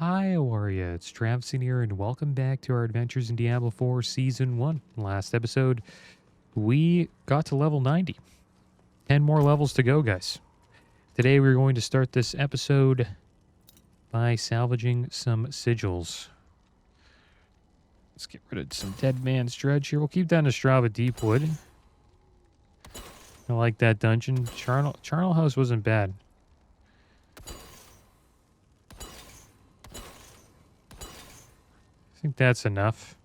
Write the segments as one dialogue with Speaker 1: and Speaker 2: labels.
Speaker 1: Hi, how are ya? It's Travis here, and welcome back to our adventures in Diablo 4 Season 1. Last episode, we got to level 90. 10 more levels to go, guys. Today, we're going to start this episode by salvaging some sigils. Let's get rid of some Dead Man's Dredge here. We'll keep that in Strava Deepwood. I like that dungeon. Charnel House wasn't bad. I think that's enough.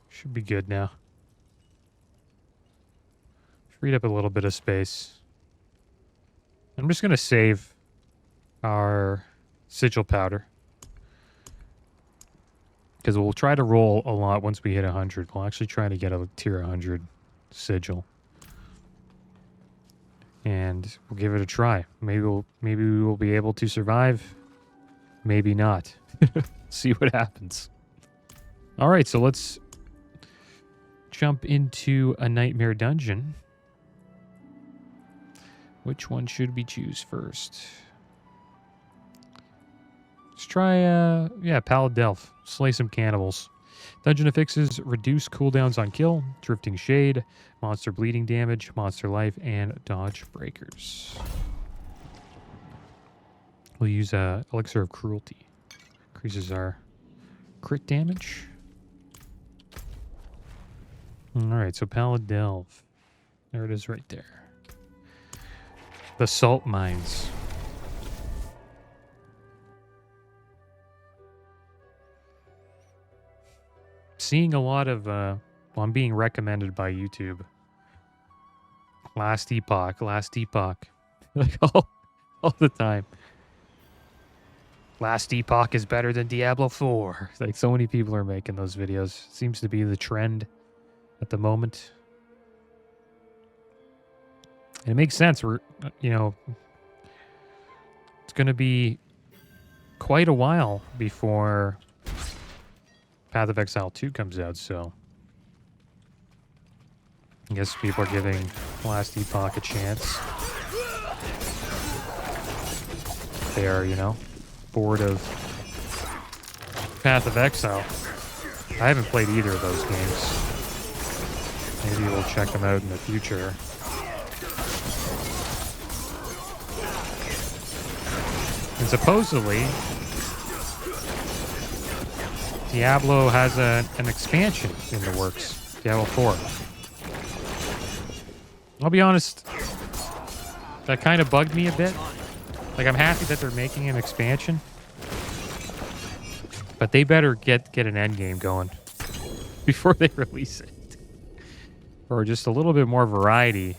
Speaker 1: Should be good now. Freed up a little bit of space. I'm just going to save our sigil powder. Because we'll try to roll a lot once we hit 100. We'll actually try to get a tier 100 sigil. And we'll give it a try. Maybe we will be able to survive. Maybe not. See what happens. All right, so let's jump into a nightmare dungeon. Which one should we choose first? Let's try, Pallid Delph. Slay some cannibals. Dungeon affixes reduce cooldowns on kill, drifting shade, monster bleeding damage, monster life, and dodge breakers. We'll use Elixir of Cruelty. Increases our crit damage. Alright, so Pallid Delph. There it is right there. The salt mines. Seeing a lot of, I'm being recommended by YouTube. Last Epoch. Like all the time. Last Epoch is better than Diablo 4. Like, so many people are making those videos. Seems to be the trend at the moment. And it makes sense. We're, it's going to be quite a while before Path of Exile 2 comes out, so I guess people are giving Last Epoch a chance. They are, bored of Path of Exile. I haven't played either of those games. Maybe we'll check them out in the future. And supposedly, Diablo has an expansion in the works. Diablo 4. I'll be honest, that kind of bugged me a bit. Like, I'm happy that they're making an expansion, but they better get an end game going before they release it. Or just a little bit more variety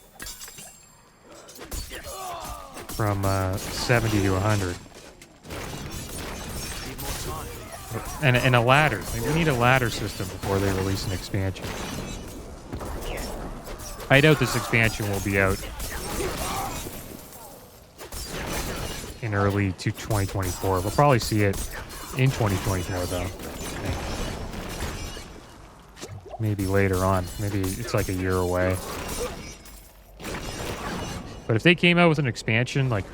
Speaker 1: from 70 to 100. And a ladder. Like, we need a ladder system before they release an expansion. I doubt this expansion will be out in early 2024. We'll probably see it in 2024, though. Maybe later on. Maybe it's like a year away. But if they came out with an expansion like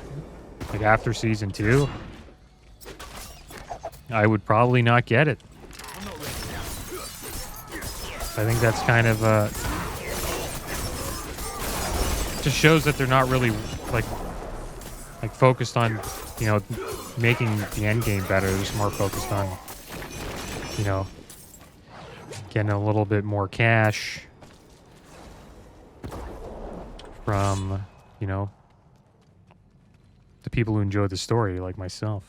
Speaker 1: after Season 2, I would probably not get it. I think that's kind of just shows that they're not really like focused on, making the end game better. They're just more focused on, getting a little bit more cash from, the people who enjoy the story, like myself.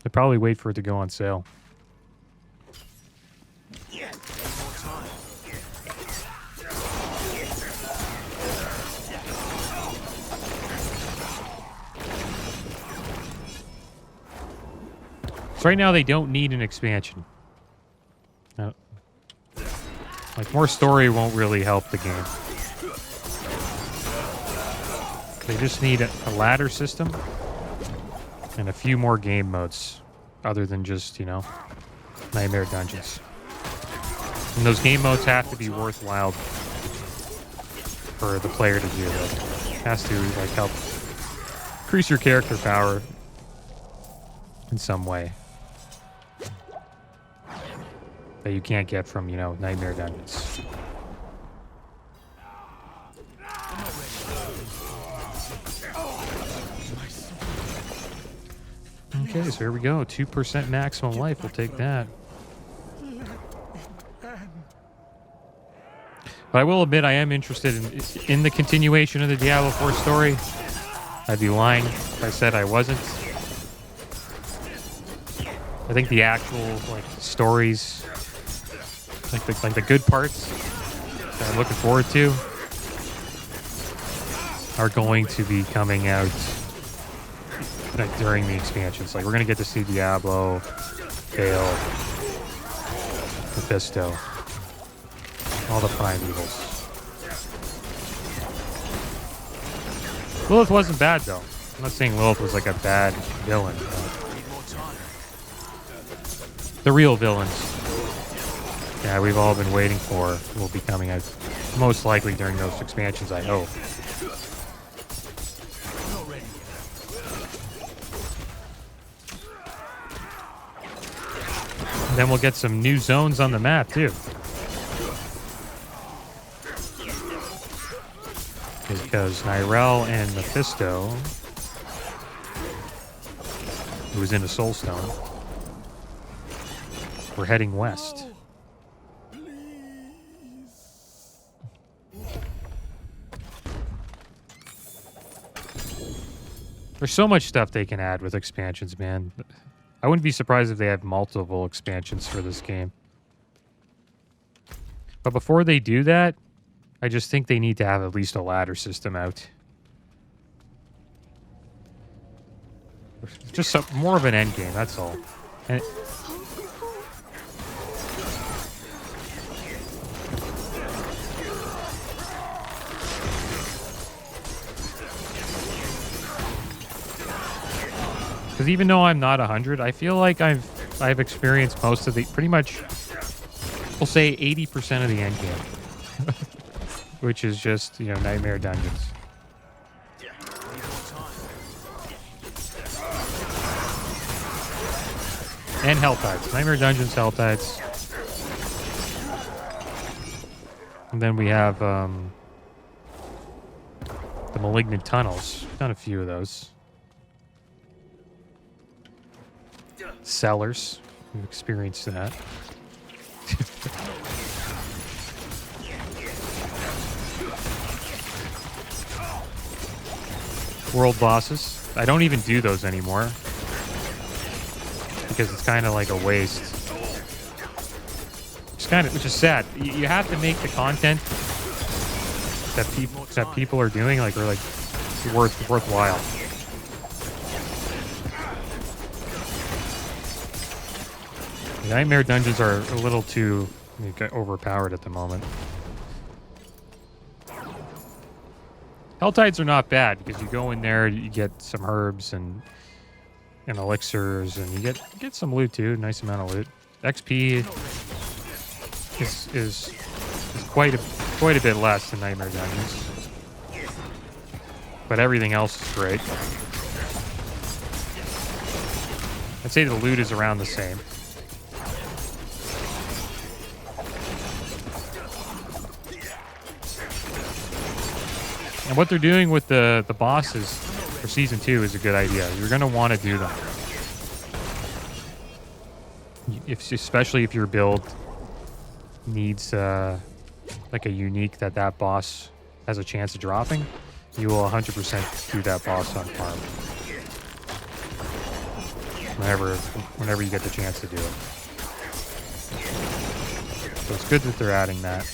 Speaker 1: I'd probably wait for it to go on sale. So right now they don't need an expansion. Like, more story won't really help the game. They just need a ladder system and a few more game modes other than just, nightmare dungeons. And those game modes have to be worthwhile for the player to do. It has to, help increase your character power in some way that you can't get from, you know, Nightmare Dungeons. Okay, so here we go. 2% maximum life. We'll take that. But I will admit I am interested in the continuation of the Diablo 4 story. I'd be lying if I said I wasn't. I think the actual like stories, like the good parts that I'm looking forward to, are going to be coming out like during the expansions. Like we're gonna get to see Diablo, Gale, Mephisto, all the primevals. Lilith wasn't bad though. I'm not saying Lilith was like a bad villain. The real villains, yeah, we've all been waiting for, will be coming out most likely during those expansions, I hope. And then we'll get some new zones on the map too. Because Nyrel and Mephisto, who was in a Soulstone, we're heading west. There's so much stuff they can add with expansions, man. I wouldn't be surprised if they have multiple expansions for this game. But before they do that, I just think they need to have at least a ladder system out. Just more of an end game, that's all. And because even though I'm not 100, I feel like I've experienced most of the, pretty much, we'll say 80% of the end game, which is just, you know, Nightmare Dungeons. And Helltides. Nightmare Dungeons, Helltides. And then we have the Malignant Tunnels. Done a few of those. Cellars. We've experienced that. World bosses. I don't even do those anymore. Because it's kind of like a waste. Which is sad. You have to make the content that people are doing like worthwhile. Nightmare Dungeons are a little too overpowered at the moment. Helltides are not bad because you go in there, you get some herbs and elixirs, and you get some loot too. Nice amount of loot. XP is quite a bit less than Nightmare Dungeons, but everything else is great. I'd say the loot is around the same. And what they're doing with the bosses for Season 2 is a good idea. You're going to want to do them. Especially if your build needs like a unique that boss has a chance of dropping, you will 100% do that boss on farm. Whenever you get the chance to do it. So it's good that they're adding that.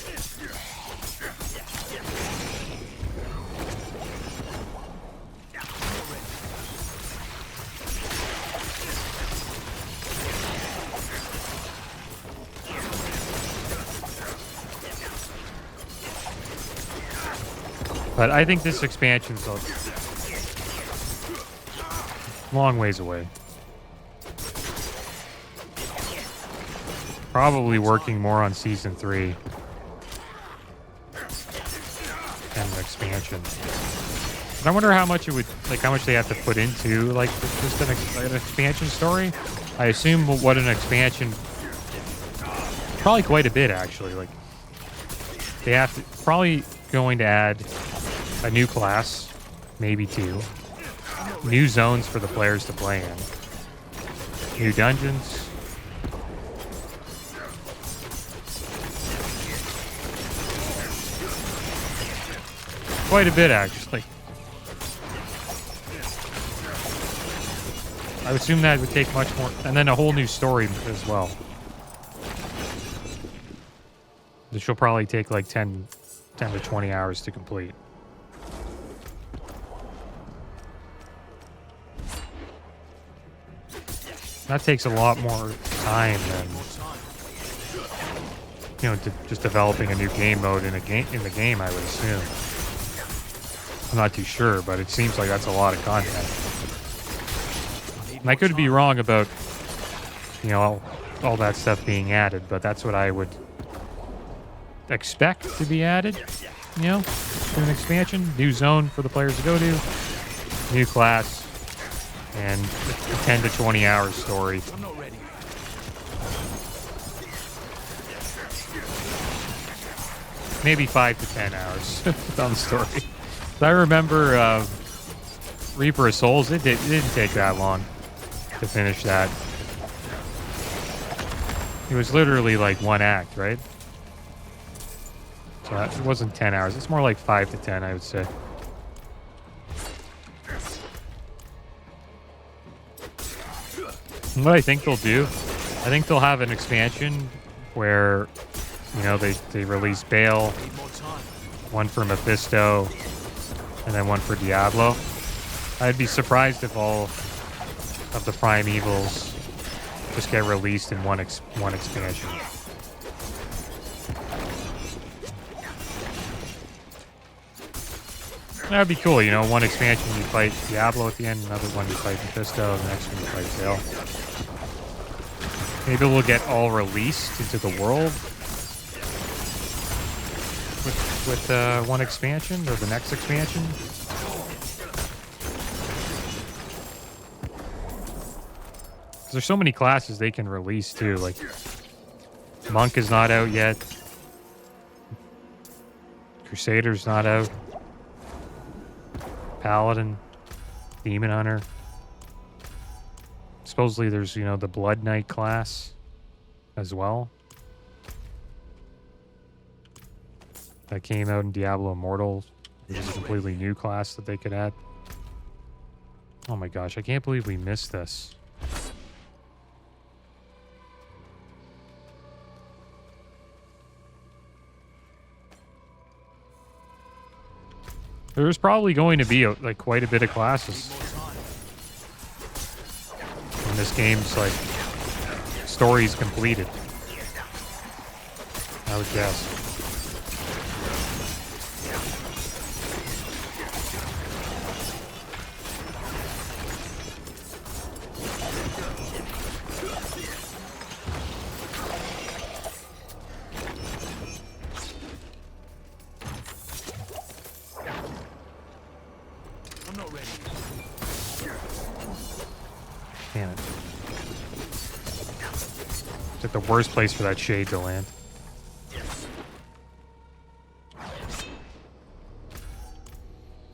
Speaker 1: But I think this expansion's a long ways away. Probably working more on Season 3 and the expansion. And I wonder how much it would, like, how much they have to put into, like, just an expansion story. I assume what an expansion, probably quite a bit, actually. Like, they have to, probably going to add a new class, maybe 2. New zones for the players to play in. New dungeons. Quite a bit, actually. I would assume that would take much more, and then a whole new story as well. This will probably take like 10 to 20 hours to complete. That takes a lot more time than, you know, just developing a new game mode in the game, I would assume. I'm not too sure, but it seems like that's a lot of content. And I could be wrong about, you know, all that stuff being added, but that's what I would expect to be added, you know, to an expansion. New zone for the players to go to, new class, and a 10 to 20 hour story. I'm not ready. Maybe 5 to 10 hours on the story. I remember Reaper of Souls, it didn't take that long to finish that. It was literally like 1 act, right? So it wasn't 10 hours. It's more like 5 to 10, I would say. And what I think they'll do, I think they'll have an expansion where, you know, they release Bale, one for Mephisto, and then one for Diablo. I'd be surprised if all of the Primevals just get released in one expansion. That'd be cool, you know, one expansion you fight Diablo at the end, another one you fight Mephisto, the next one you fight Bale. Maybe we'll get all released into the world with one expansion or the next expansion. Because there's so many classes they can release too. Like Monk is not out yet. Crusader's not out. Paladin, Demon Hunter. Supposedly there's, you know, the Blood Knight class as well. That came out in Diablo Immortal, which is a completely new class that they could add. Oh my gosh, I can't believe we missed this. There's probably going to be like quite a bit of classes when this game's like story's completed, I would guess. Damn it. It's at the worst place for that shade to land.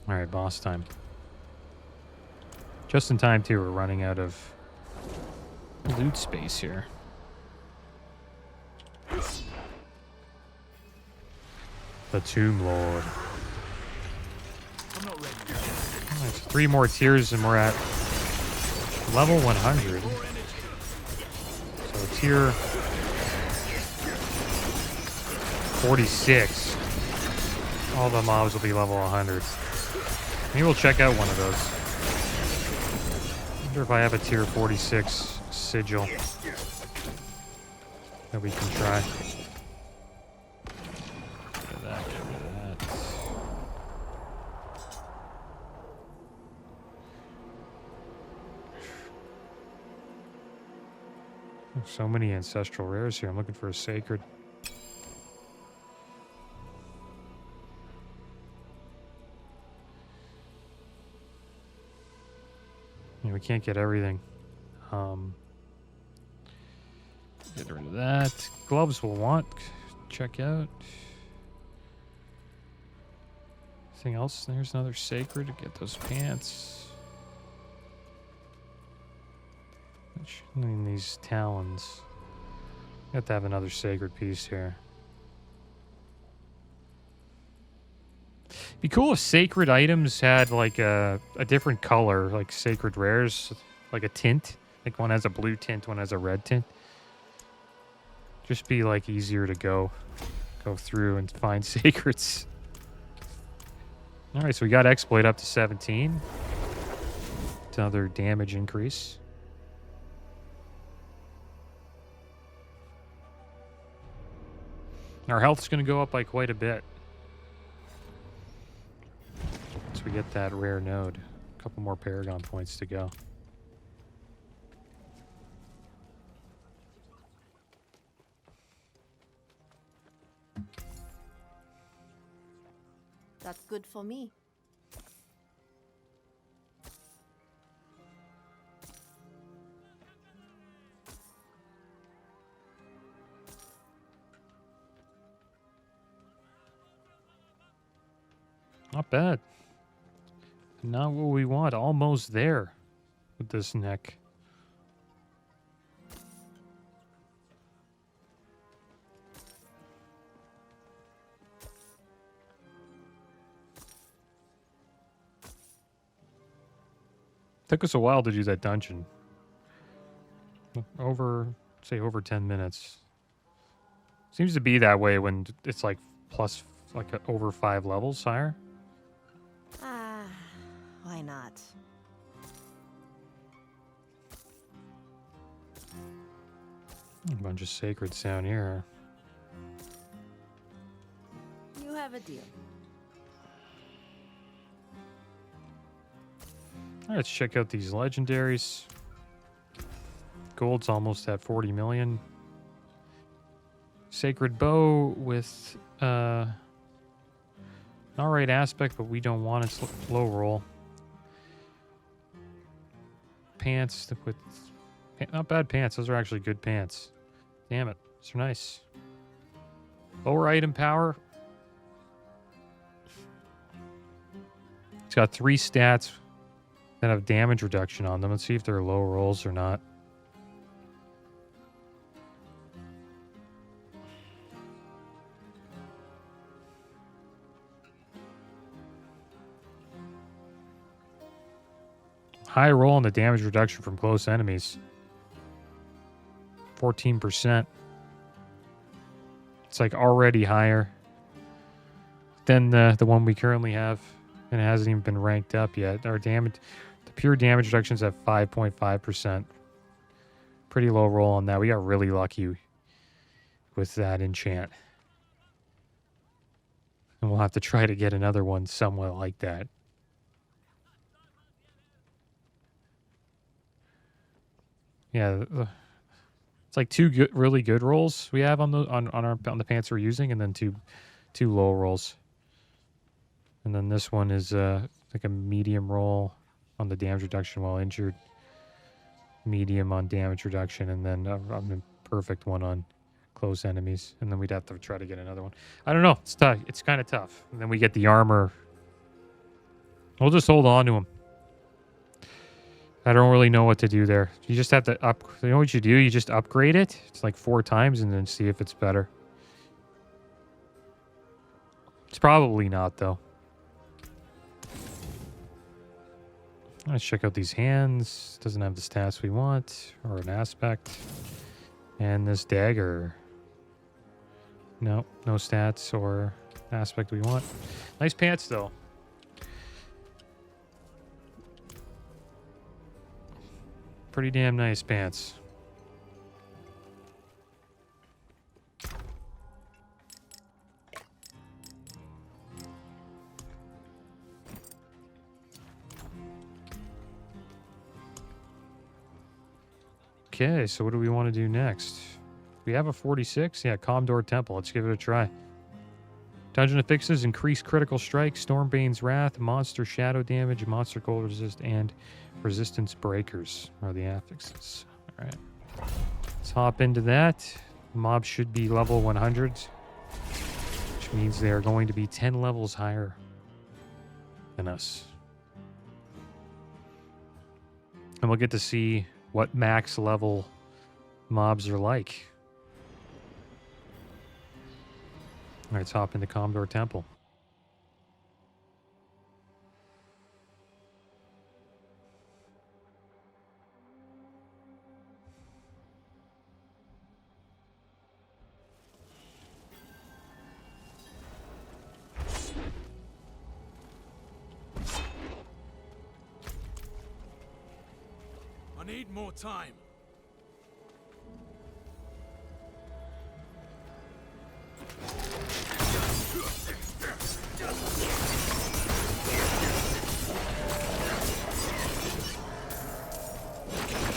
Speaker 1: Alright, boss time. Just in time, too. We're running out of loot space here. The Tomb Lord. Alright, so 3 more tiers and we're at level 100. So tier 46. All the mobs will be level 100. Maybe we'll check out one of those. I wonder if I have a tier 46 sigil that we can try. Get rid of that, get rid of that. So many ancestral rares here. I'm looking for a sacred. we can't get everything. Get rid of that. Gloves we'll want. Check out. Anything else? There's another sacred to get those pants. And these talons. Got to have another sacred piece here. Be cool if sacred items had like a different color, like sacred rares, like a tint. Like one has a blue tint, one has a red tint. Just be like easier to go through and find sacreds. All right, so we got exploit up to 17. It's another damage increase. Our health's going to go up by quite a bit. So we get that rare node. A couple more Paragon points to go.
Speaker 2: That's good for me.
Speaker 1: Not bad. Not what we want. Almost there with this neck. Took us a while to do that dungeon. Over 10 minutes. Seems to be that way when it's like plus, like over 5 levels higher.
Speaker 2: Why not?
Speaker 1: A bunch of sacreds down here.
Speaker 2: You have a deal.
Speaker 1: All right, let's check out these legendaries. Gold's almost at 40 million. Sacred bow with not right aspect, but we don't want its low roll. Pants with not bad pants. Those are actually good pants. Damn it, those are nice. Lower item power. It's got 3 stats that have damage reduction on them. Let's see if they're low rolls or not. High roll on the damage reduction from close enemies. 14%. It's like already higher than the one we currently have. And it hasn't even been ranked up yet. Our damage, the pure damage reduction is at 5.5%. Pretty low roll on that. We got really lucky with that enchant. And we'll have to try to get another one somewhat like that. Yeah, it's like 2 good, really good rolls we have on the pants we're using, and then two low rolls. And then this one is like a medium roll on the damage reduction while injured, medium on damage reduction, and then a perfect one on close enemies. And then we'd have to try to get another one. I don't know. It's tough. It's kind of tough. And then we get the armor. We'll just hold on to them. I don't really know what to do there. You just have to you know what you do? You just upgrade it. It's like 4 times and then see if it's better. It's probably not, though. Let's check out these hands. Doesn't have the stats we want or an aspect. And this dagger. No stats or aspect we want. Nice pants, though. Pretty damn nice pants. Okay, so what do we want to do next? We have a 46. Yeah, Commodore Temple. Let's give it a try. Dungeon affixes increase critical strike, Stormbane's Wrath, monster shadow damage, monster cold resist, and resistance breakers are the affixes. All right. Let's hop into that. Mobs should be level 100, which means they are going to be 10 levels higher than us. And we'll get to see what max level mobs are like. All right, let's hop into Commodore Temple.
Speaker 3: I need more time.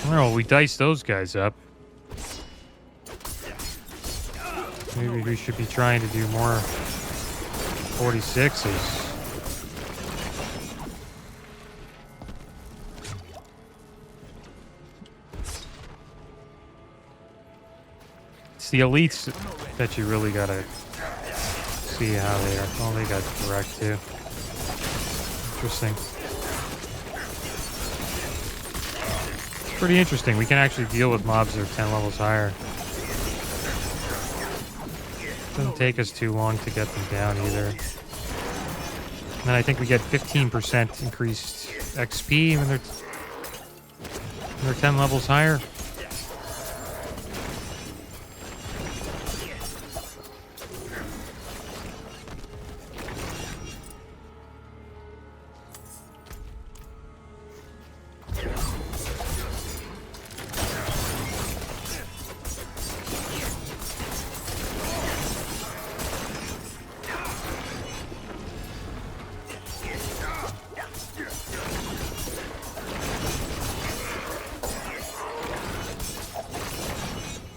Speaker 1: Well, we diced those guys up. Maybe we should be trying to do more 46s. It's the elites that you really gotta see how they are. Oh, they got direct too. Interesting. Pretty interesting. We can actually deal with mobs that are 10 levels higher. Doesn't take us too long to get them down either. And I think we get 15% increased XP when they're 10 levels higher.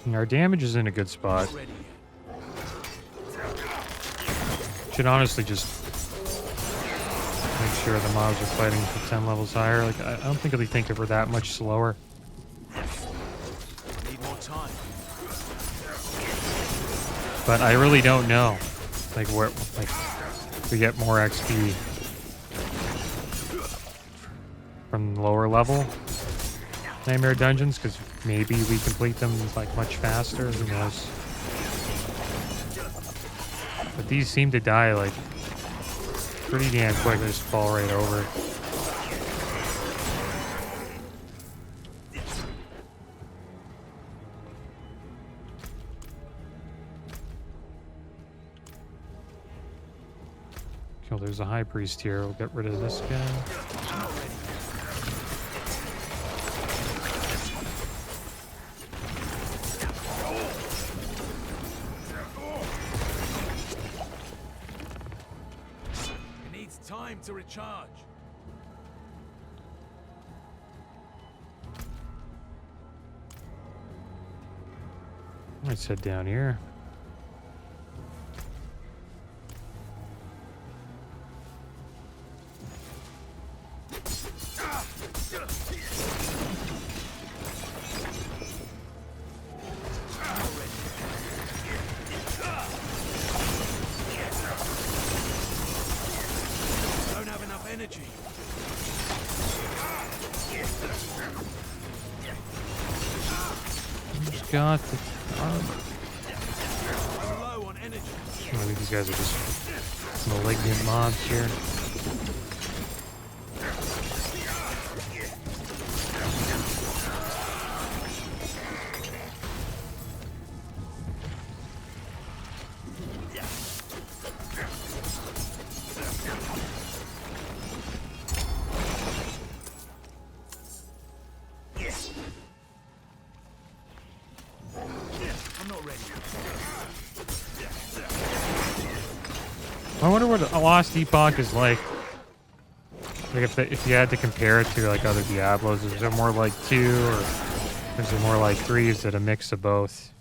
Speaker 1: And our damage is in a good spot. Should honestly just make sure the mobs are fighting for 10 levels higher. Like, I don't think they think if we're that much slower.
Speaker 3: Need more time.
Speaker 1: But I really don't know. Like, where, like, we get more XP from lower level Nightmare Dungeons, because maybe we complete them like much faster. Who knows? But these seem to die like pretty damn quick. They just fall right over. Cool, there's a high priest here. We'll get rid of this guy.
Speaker 3: Time to recharge.
Speaker 1: Let's head down here. Got the armor.
Speaker 3: Low on energy.
Speaker 1: I think these guys are just malignant mobs here. I wonder what a Lost Epoch is like. Like if you had to compare it to like other Diablos, is it more like 2 or is it more like 3? Is it a mix of both?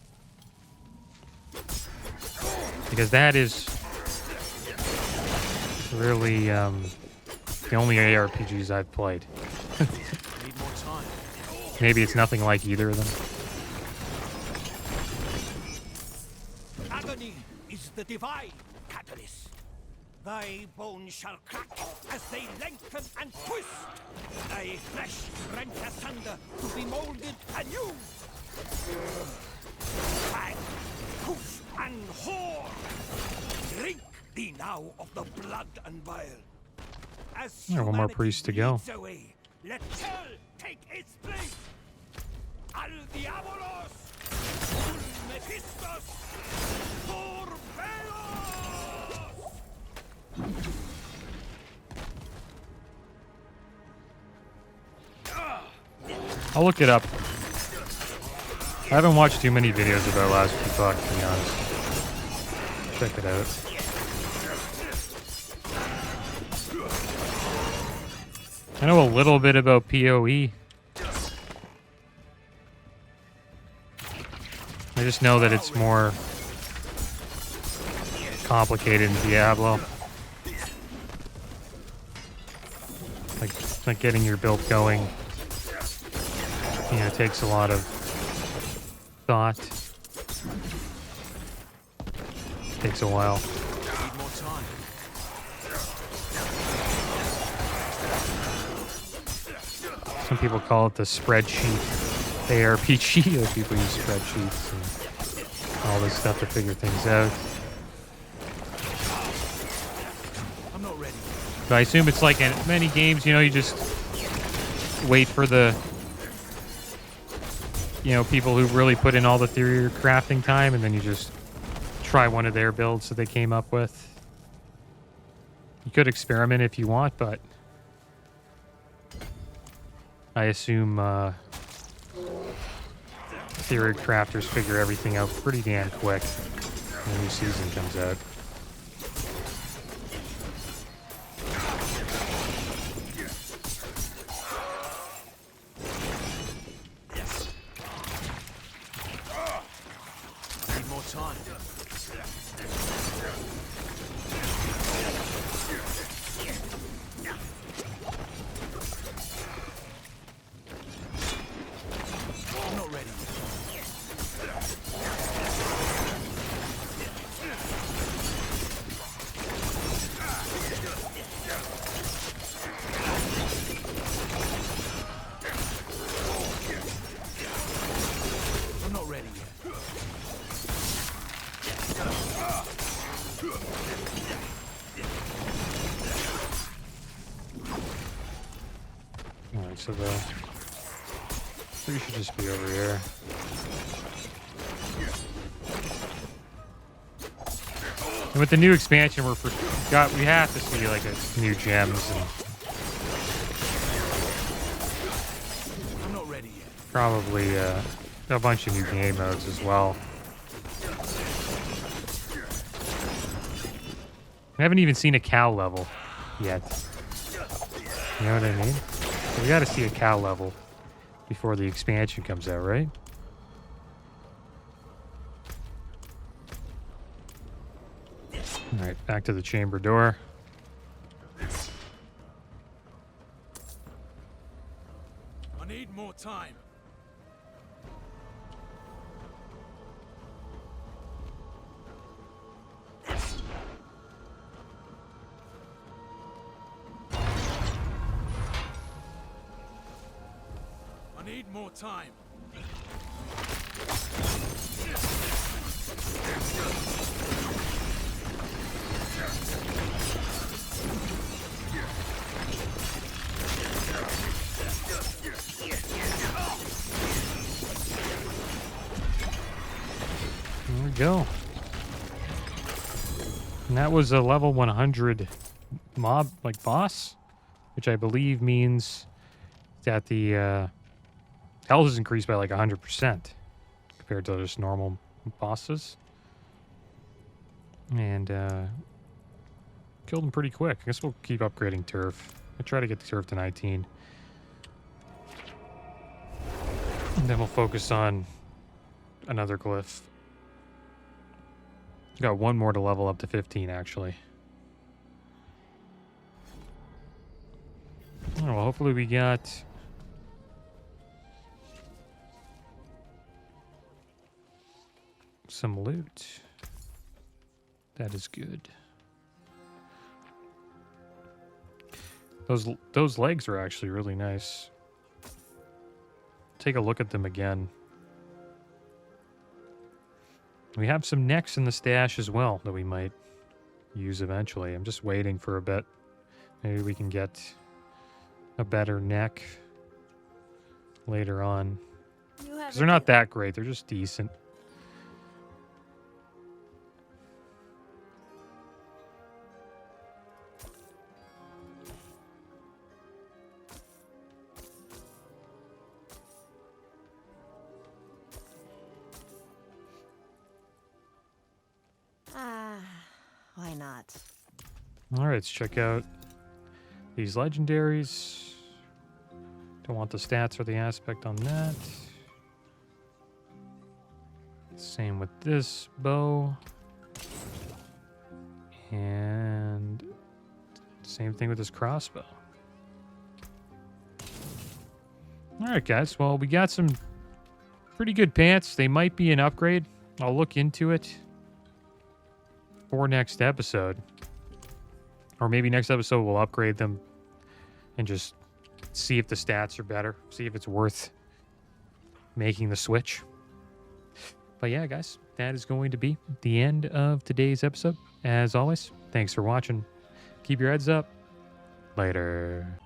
Speaker 1: Because that is really the only ARPGs I've played.
Speaker 3: Need more time.
Speaker 1: Maybe it's nothing like either of them.
Speaker 4: Agony is the divine catalyst. Thy bones shall crack as they lengthen and twist. Thy flesh rent asunder to be molded anew. Fang, hoof, and horn. Drink thee now of the blood and bile. As
Speaker 1: Yeah, one more
Speaker 4: humanity
Speaker 1: priest to go.
Speaker 4: bleeds away, let hell take its place. Al Diabolos, Ul Mephistos, Por Velos!
Speaker 1: I'll look it up. I haven't watched too many videos about Last Epoch, to be honest. Check it out. I know a little bit about PoE. I just know that it's more complicated in Diablo. Like getting your build going, you know, takes a lot of thought. Takes a while.
Speaker 3: Need more time.
Speaker 1: Some people call it the spreadsheet ARPG. Like people use spreadsheets and all this stuff to figure things out.
Speaker 3: I'm not ready.
Speaker 1: But I assume it's like in many games, you know, you just wait for the, you know, people who really put in all the theory or crafting time, and then you just try one of their builds that they came up with. You could experiment if you want, but I assume theory crafters figure everything out pretty damn quick when the new season comes out.
Speaker 3: Need more time. I'm not ready. I'm not ready yet.
Speaker 1: Alright, so we should just be over here. And with the new expansion, we have to see like a new gems and
Speaker 3: I'm not ready yet.
Speaker 1: probably a bunch of new game modes as well. I haven't even seen a cow level yet. You know what I mean? So we got to see a cow level before the expansion comes out, right? All right, back to the chamber door.
Speaker 3: I need more time. I need more time.
Speaker 1: There we go. And that was a level 100 mob, like boss, which I believe means that the health is increased by like 100% compared to just normal bosses. And killed him pretty quick. I guess we'll keep upgrading turf. I'll try to get the turf to 19. And then we'll focus on another glyph. Got one more to level up to 15, actually. Oh, well, hopefully we got some loot. That is good. Those legs are actually really nice. Take a look at them again. We have some necks in the stash as well that we might use eventually. I'm just waiting for a bit. Maybe we can get a better neck later on.
Speaker 2: You have
Speaker 1: Because
Speaker 2: a
Speaker 1: they're not
Speaker 2: deal.
Speaker 1: that great. They're just decent.
Speaker 2: Ah, why not?
Speaker 1: All right, let's check out these legendaries. Don't want the stats or the aspect on that. Same with this bow. And same thing with this crossbow. All right, guys. Well, we got some pretty good pants. They might be an upgrade. I'll look into it for next episode. Or maybe next episode we'll upgrade them and just see if the stats are better. See if it's worth making the switch. But yeah, guys, that is going to be the end of today's episode. As always, thanks for watching. Keep your heads up. Later.